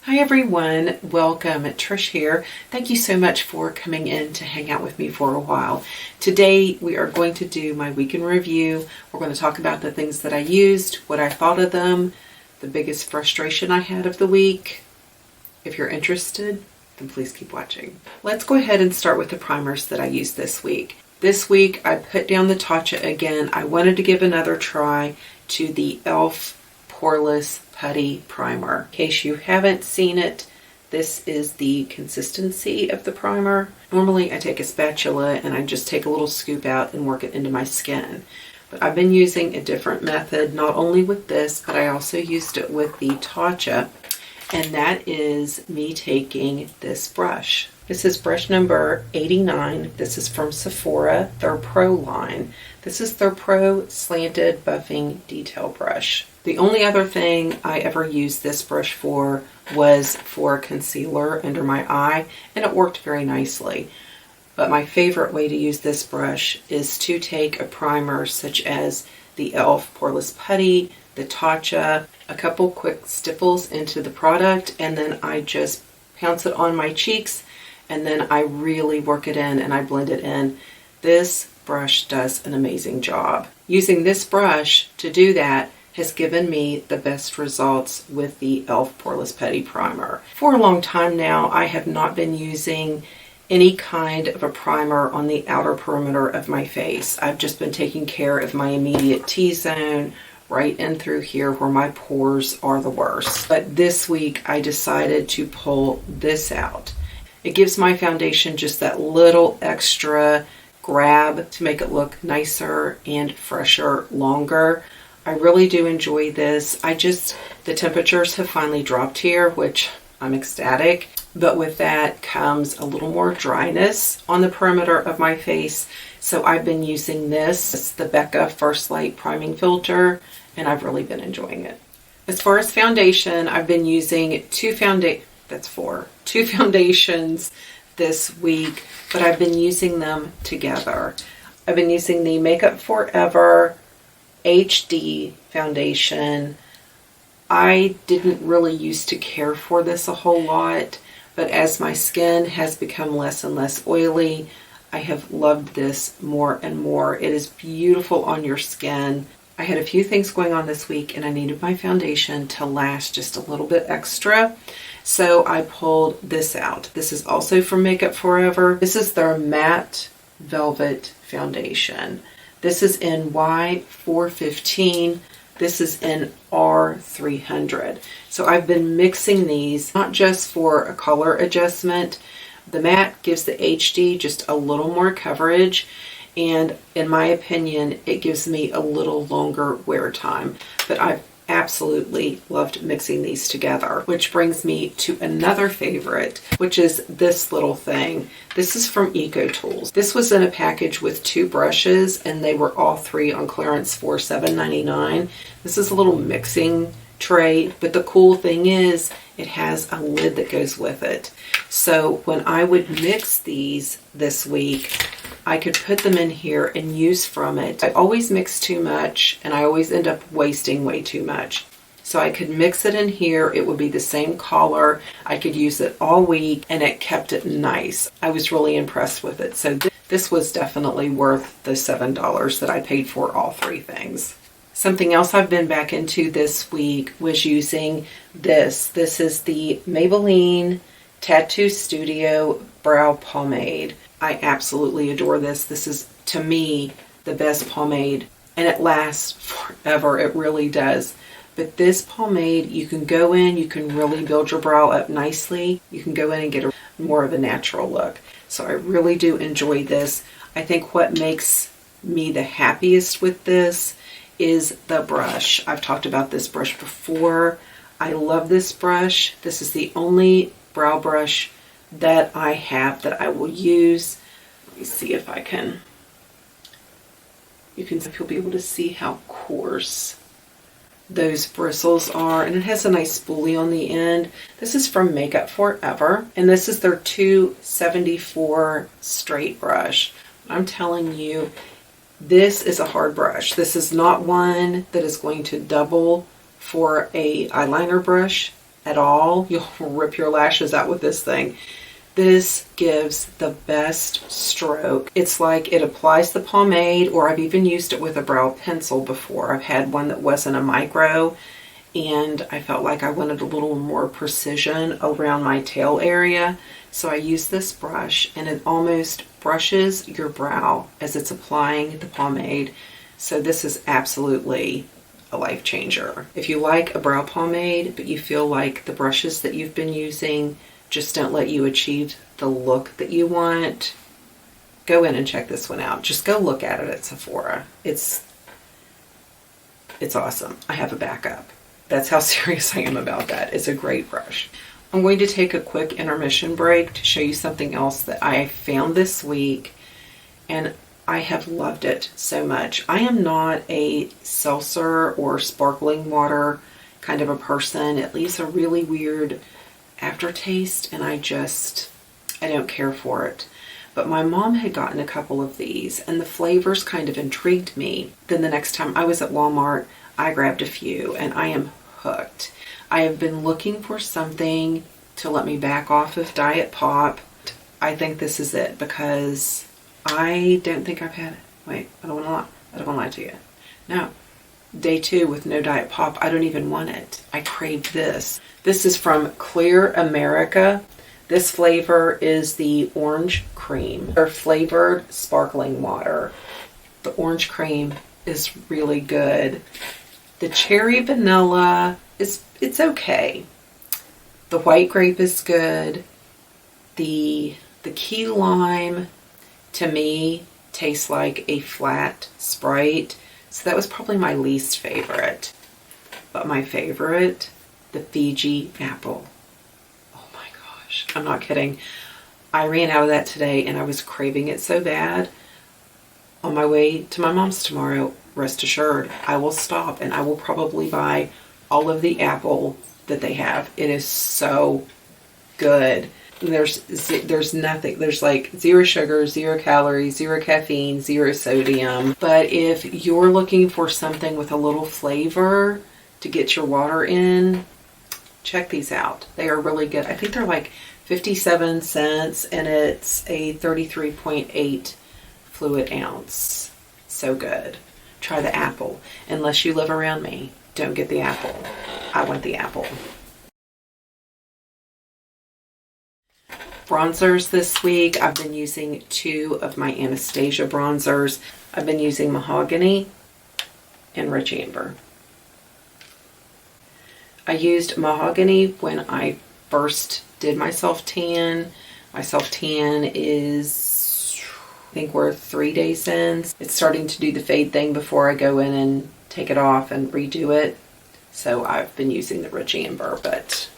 Hi everyone, welcome. Trish here. Thank you so much for coming in to hang out with me for a while. Today we are going to do my week in review. We're going to talk about the things that I used, what I thought of them, the biggest frustration I had of the week. If you're interested, then please keep watching. Let's go ahead and start with the primers that I used this week. This week I put down the Tatcha again. I wanted to give another try to the e.l.f. Poreless Putty Primer. In case you haven't seen it, this is the consistency of the primer. Normally I take a spatula and I just take a little scoop out and work it into my skin. But I've been using a different method, not only with this, but I also used it with the Tatcha, and that is me taking this brush. This is brush number 89. This is from SEPHORA, their Pro line. This is their Pro Slanted Buffing Detail Brush. The only other thing I ever used this brush for was for concealer under my eye, and it worked very nicely. But my favorite way to use this brush is to take a primer such as the e.l.f. Poreless Putty, the Tatcha, a couple quick stipples into the product, and then I just pounce it on my cheeks, and then I really work it in and I blend it in. This brush does an amazing job. Using this brush to do that has given me the best results with the e.l.f. Poreless Putty Primer. For a long time now, I have not been using any kind of a primer on the outer perimeter of my face. I've just been taking care of my immediate T-zone, right in through here where my pores are the worst. But this week I decided to pull this out. It gives my foundation just that little extra grab to make it look nicer and fresher longer. I really do enjoy this. The temperatures have finally dropped here, which I'm ecstatic. But with that comes a little more dryness on the perimeter of my face. So I've been using this. It's the Becca First Light Priming Filter, and I've really been enjoying it. As far as foundation, I've been using two foundations this week, but I've been using them together. I've been using the Makeup Forever HD foundation. I didn't really used to care for this a whole lot, but as my skin has become less and less oily, I have loved this more and more. It is beautiful on your skin. I had a few things going on this week and I needed my foundation to last just a little bit extra. So I pulled this out. This is also from Makeup Forever. This is their Matte Velvet Foundation. This is in Y415. This is in R300. So I've been mixing these, not just for a color adjustment. The matte gives the HD just a little more coverage, and in my opinion, it gives me a little longer wear time. But I've absolutely loved mixing these together, which brings me to another favorite, which is this little thing. This is from Eco Tools. This was in a package with two brushes, and they were all three on clearance for $7.99. This is a little mixing tray, but the cool thing is it has a lid that goes with it. So when I would mix these this week, I could put them in here and use from it. I always mix too much and I always end up wasting way too much. So I could mix it in here. It would be the same color. I could use it all week and it kept it nice. I was really impressed with it. So this was definitely worth the $7 that I paid for all three things. Something else I've been back into this week was using this. This is the Maybelline Tattoo Studio Brow Pomade. I absolutely adore this. This is, to me, the best pomade, and it lasts forever. It really does. But this pomade, you can go in, you can really build your brow up nicely. You can go in and get more of a natural look. So I really do enjoy this. I think what makes me the happiest with this is the brush. I've talked about this brush before. I love this brush. This is the only brow brush that I have that I will use. Let me see if I can. You'll be able to see how coarse those bristles are, and it has a nice spoolie on the end. This is from Makeup Forever, and this is their 274 straight brush. I'm telling you, this is a hard brush. This is not one that is going to double for a eyeliner brush at all, you'll rip your lashes out with this thing. This gives the best stroke. It's like it applies the pomade, or I've even used it with a brow pencil before. I've had one that wasn't a micro, and I felt like I wanted a little more precision around my tail area. So I use this brush, and it almost brushes your brow as it's applying the pomade. So this is absolutely a life changer. If you like a brow pomade, but you feel like the brushes that you've been using just don't let you achieve the look that you want, go in and check this one out. Just go look at it at Sephora. It's awesome. I have a backup. That's how serious I am about that. It's a great brush. I'm going to take a quick intermission break to show you something else that I found this week, and I have loved it so much. I am not a seltzer or sparkling water kind of a person. It leaves a really weird aftertaste, and I don't care for it. But my mom had gotten a couple of these, and the flavors kind of intrigued me. Then the next time I was at Walmart, I grabbed a few, and I am hooked. I have been looking for something to let me back off of Diet Pop. I think this is it, because I don't think I've had it. Wait, I don't want to lie to you. No. Day 2 with no Diet Pop, I don't even want it. I craved this. This is from Clear America. This flavor is the orange cream, or flavored sparkling water. The orange cream is really good. The cherry vanilla it's okay. The white grape is good. The key lime, to me, tastes like a flat Sprite. So that was probably my least favorite. But my favorite, the Fiji apple. Oh my gosh, I'm not kidding. I ran out of that today, and I was craving it so bad. On my way to my mom's tomorrow, rest assured, I will stop and I will probably buy all of the apple that they have. It is so good. There's nothing. There's like 0 sugar, 0 calories, 0 caffeine, 0 sodium. But if you're looking for something with a little flavor to get your water in, check these out. They are really good. I think they're like 57 cents, and it's a 33.8 fluid ounce. So good. Try the apple. Unless you live around me, don't get the apple. I want the apple. Bronzers this week. I've been using 2 of my Anastasia bronzers. I've been using Mahogany and Rich Amber. I used Mahogany when I first did my self-tan. My self-tan is, I think we're 3 days in. It's starting to do the fade thing before I go in and take it off and redo it. So I've been using the Rich Amber, but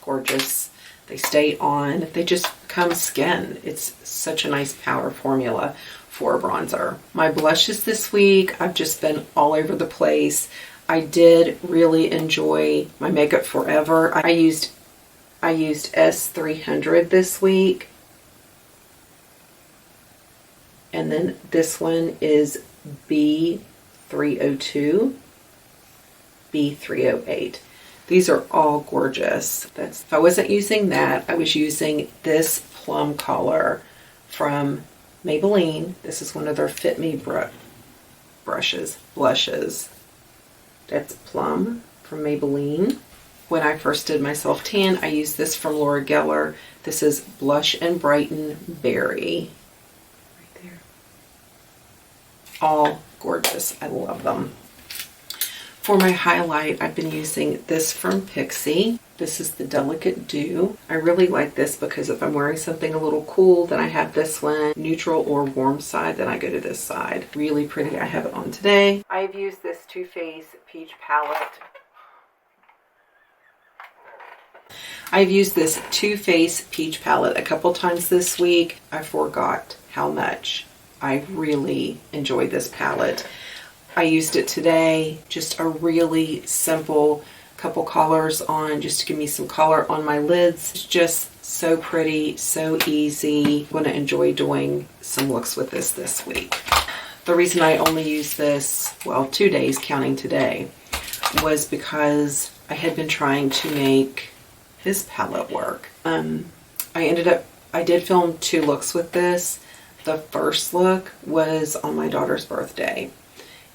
gorgeous. They stay on. They just become skin. It's such a nice powder formula for a bronzer. My blushes this week, I've just been all over the place. I did really enjoy my Makeup Forever. I used S300 this week. And then this one is B302, B308. These are all gorgeous. If I wasn't using that, I was using this plum color from Maybelline. This is one of their Fit Me blushes. That's plum from Maybelline. When I first did my self-tan, I used this from Laura Geller. This is Blush and Brighten Berry. Right there. All gorgeous. I love them. For my highlight, I've been using this from Pixi. This is the Delicate Dew. I really like this because if I'm wearing something a little cool, then I have this one. Neutral or warm side, then I go to this side. Really pretty. I have it on today. I've used this Too Faced Peach palette. I've used this Too Faced Peach palette a couple times this week. I forgot how much I really enjoyed this palette. I used it today, just a really simple couple colors on, just to give me some color on my lids. It's just so pretty, so easy. I'm going to enjoy doing some looks with this week. The reason I only used this, well, 2 days counting today, was because I had been trying to make his palette work. I did film 2 looks with this. The first look was on my daughter's birthday,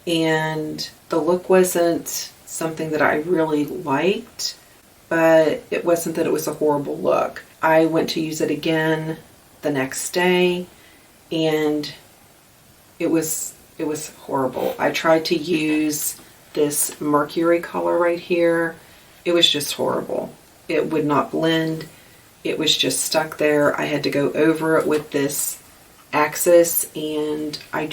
and the look wasn't something that I really liked, but it wasn't that it was a horrible look. I went to use it again the next day, and it was horrible. I tried to use this mercury color right here. It was just horrible. It would not blend. It was just stuck there. I had to go over it with this Axis, and I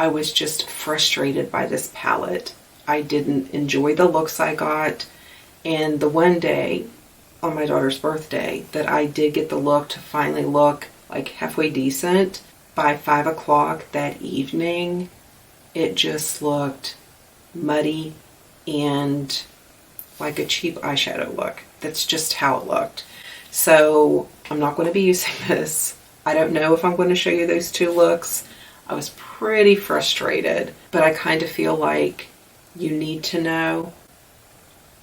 was just frustrated by this palette. I didn't enjoy the looks I got, and the one day on my daughter's birthday that I did get the look to finally look like halfway decent, by 5 o'clock that evening, it just looked muddy and like a cheap eyeshadow look. That's just how it looked. So I'm not going to be using this. I don't know if I'm going to show you those 2 looks. I was pretty frustrated, but I kind of feel like you need to know.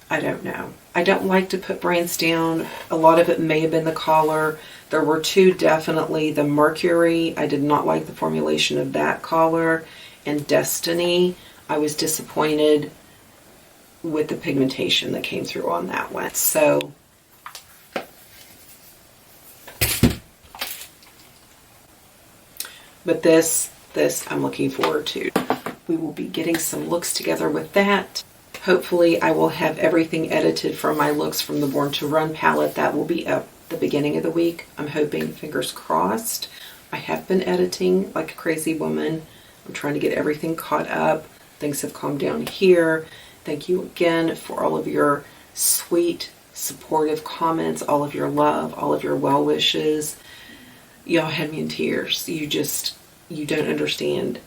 I don't know. I don't like to put brands down. A lot of it may have been the collar. There were 2 definitely. The Mercury, I did not like the formulation of that collar. And Destiny, I was disappointed with the pigmentation that came through on that one. So but this I'm looking forward to. We will be getting some looks together with that. Hopefully I will have everything edited from my looks from the Born to Run palette. That will be up the beginning of the week. I'm hoping, fingers crossed. I have been editing like a crazy woman. I'm trying to get everything caught up. Things have calmed down here. Thank you again for all of your sweet, supportive comments, all of your love, all of your well wishes. Y'all had me in tears. You don't understand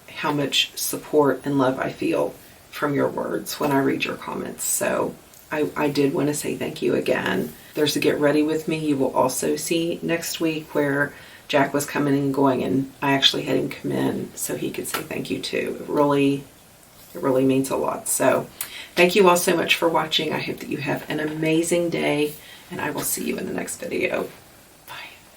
how much support and love I feel from your words when I read your comments. So I did want to say thank you again. There's a Get Ready With Me you will also see next week, where Jack was coming and going, and I actually had him come in so he could say thank you too. It really means a lot. So thank you all so much for watching. I hope that you have an amazing day, and I will see you in the next video.